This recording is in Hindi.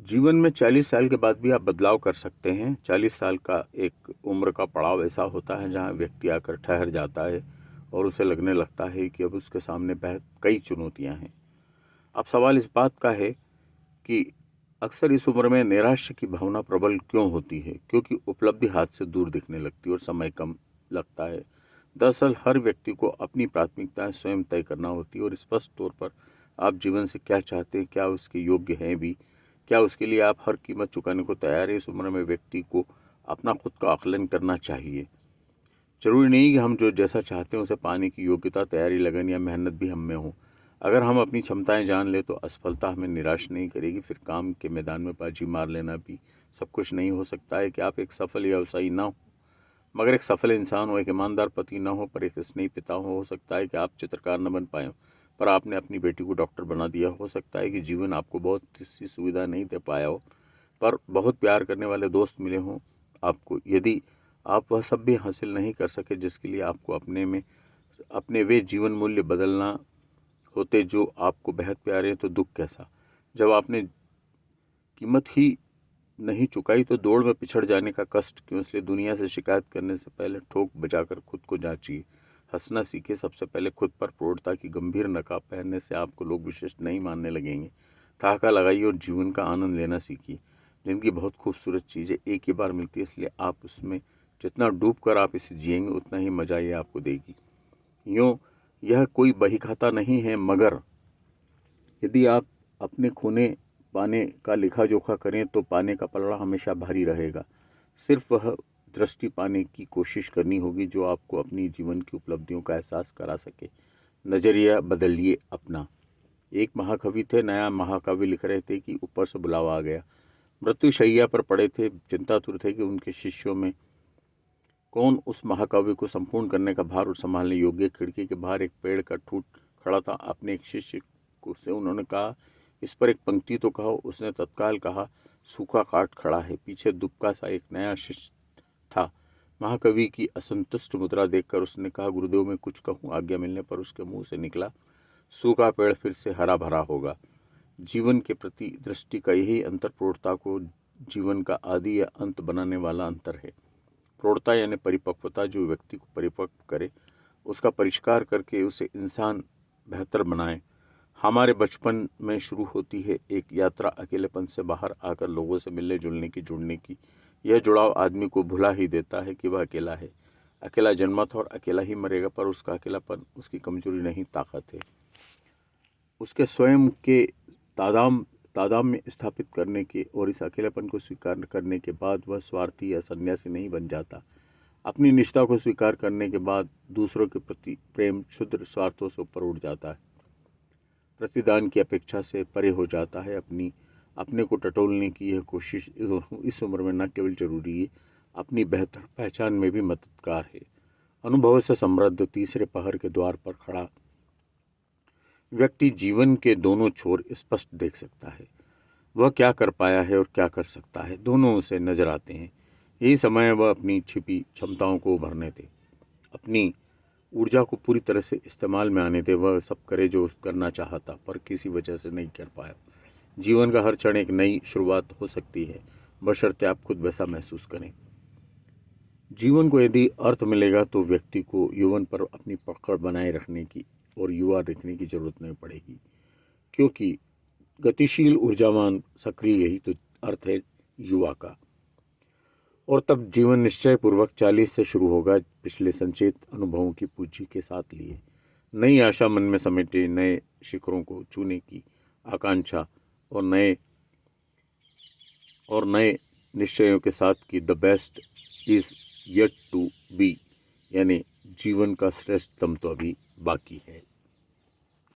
जीवन में 40 साल के बाद भी आप बदलाव कर सकते हैं। 40 साल का एक उम्र का पड़ाव ऐसा होता है जहाँ व्यक्ति आकर ठहर जाता है और उसे लगने लगता है कि अब उसके सामने बहुत कई चुनौतियाँ हैं। अब सवाल इस बात का है कि अक्सर इस उम्र में निराशा की भावना प्रबल क्यों होती है? क्योंकि उपलब्धि हाथ से दूर दिखने लगती है और समय कम लगता है। दरअसल हर व्यक्ति को अपनी प्राथमिकताएं स्वयं तय करना होती है और स्पष्ट तौर पर आप जीवन से क्या चाहते हैं, क्या उसके योग्य हैं भी, क्या उसके लिए आप हर कीमत चुकाने को तैयार है। इस उम्र में व्यक्ति को अपना खुद का आकलन करना चाहिए। जरूरी नहीं कि हम जो जैसा चाहते हैं उसे पाने की योग्यता, तैयारी, लगन या मेहनत भी हम में हो। अगर हम अपनी क्षमताएं जान ले तो असफलता हमें निराश नहीं करेगी। फिर काम के मैदान में बाजी मार लेना भी सब कुछ नहीं हो सकता है कि आप एक सफल व्यवसायी ना हो मगर एक सफल इंसान हो, एक ईमानदार पति ना हो पर एक स्नेही पिता हो सकता है कि आप चित्रकार न बन पाए पर आपने अपनी बेटी को डॉक्टर बना दिया। हो सकता है कि जीवन आपको बहुत सी सुविधा नहीं दे पाया हो पर बहुत प्यार करने वाले दोस्त मिले हों आपको। यदि आप वह सब भी हासिल नहीं कर सके जिसके लिए आपको अपने वे जीवन मूल्य बदलना होते जो आपको बेहद प्यारे हैं, तो दुख कैसा। जब आपने कीमत ही नहीं चुकाई तो दौड़ में पिछड़ जाने का कष्ट क्यों। इसलिए दुनिया से शिकायत करने से पहले ठोक बजाकर खुद को जांचिए। हंसना सीखे सबसे पहले खुद पर। प्रौढ़ता की गंभीर नकाब पहनने से आपको लोग विशिष्ट नहीं मानने लगेंगे। ठहाका लगाइए और जीवन का आनंद लेना सीखिए। जिंदगी बहुत खूबसूरत चीज़ है, एक ही बार मिलती है, इसलिए आप उसमें जितना डूब कर आप इसे जिएंगे उतना ही मज़ा ये आपको देगी। यूँ यह कोई बही खाता नहीं है मगर यदि आप अपने खोने पाने का लेखा जोखा करें तो पाने का पलड़ा हमेशा भारी रहेगा। सिर्फ वह दृष्टि पाने की कोशिश करनी होगी जो आपको अपनी जीवन की उपलब्धियों का एहसास करा सके। नज़रिया बदलिए अपना। एक महाकवि थे, नया महाकाव्य लिख रहे थे कि ऊपर से बुलावा आ गया। मृत्यु शैया पर पड़े थे, चिंतातुर थे कि उनके शिष्यों में कौन उस महाकाव्य को संपूर्ण करने का भार और संभालने योग्य। खिड़की के बाहर एक पेड़ का ठूट खड़ा था। अपने एक शिष्य से उन्होंने कहा, इस पर एक पंक्ति तो कहो। उसने तत्काल कहा, सूखा काट खड़ा है। पीछे दुबका सा एक नया शिष्य था। महाकवि की असंतुष्ट मुद्रा देखकर उसने कहा, गुरुदेव मैं कुछ कहूँ। आज्ञा मिलने पर उसके मुंह से निकला, सूखा पेड़ फिर से हरा भरा होगा। जीवन के प्रति दृष्टि का यही अंतर प्रौढ़ता को जीवन का आदि या अंत बनाने वाला अंतर है। प्रौढ़ता यानी परिपक्वता, जो व्यक्ति को परिपक्व करे, उसका परिष्कार करके उसे इंसान बेहतर बनाए। हमारे बचपन में शुरू होती है एक यात्रा अकेलेपन से बाहर आकर लोगों से मिलने जुलने की, जुड़ने की। यह जुड़ाव आदमी को भुला ही देता है कि वह अकेला है। अकेला जन्मा था और अकेला ही मरेगा, पर उसका अकेलापन उसकी कमजोरी नहीं, ताकत है। उसके स्वयं के तादाम में स्थापित करने के और इस अकेलेपन को स्वीकार करने के बाद वह स्वार्थी या सन्यासी नहीं बन जाता। अपनी निष्ठा को स्वीकार करने के बाद दूसरों के प्रति प्रेम क्षुद्र स्वार्थों से ऊपर उठ जाता है, प्रतिदान की अपेक्षा से परे हो जाता है। अपने को टटोलने की यह कोशिश इस उम्र में न केवल जरूरी है, अपनी बेहतर पहचान में भी मददगार है। अनुभव से समृद्ध तीसरे पहर के द्वार पर खड़ा व्यक्ति जीवन के दोनों छोर स्पष्ट देख सकता है। वह क्या कर पाया है और क्या कर सकता है, दोनों उसे नजर आते हैं। यही समय वह अपनी छिपी क्षमताओं को उभरने दे, अपनी ऊर्जा को पूरी तरह से इस्तेमाल में आने दे। वह सब करे जो करना चाहता पर किसी वजह से नहीं कर पाया। जीवन का हर क्षण एक नई शुरुआत हो सकती है, बशर्ते आप खुद वैसा महसूस करें। जीवन को यदि अर्थ मिलेगा तो व्यक्ति को यौवन पर अपनी पकड़ बनाए रखने की और युवा रखने की जरूरत नहीं पड़ेगी, क्योंकि गतिशील, ऊर्जावान, सक्रिय, यही तो अर्थ है युवा का। और तब जीवन निश्चय पूर्वक 40 से शुरू होगा, पिछले संचेत अनुभवों की पूंजी के साथ लिए। नई आशा मन में समेटे, नए शिखरों को छूने की आकांक्षा और नए निश्चयों के साथ कि the best is yet to be, यानी जीवन का श्रेष्ठतम तो अभी बाकी है।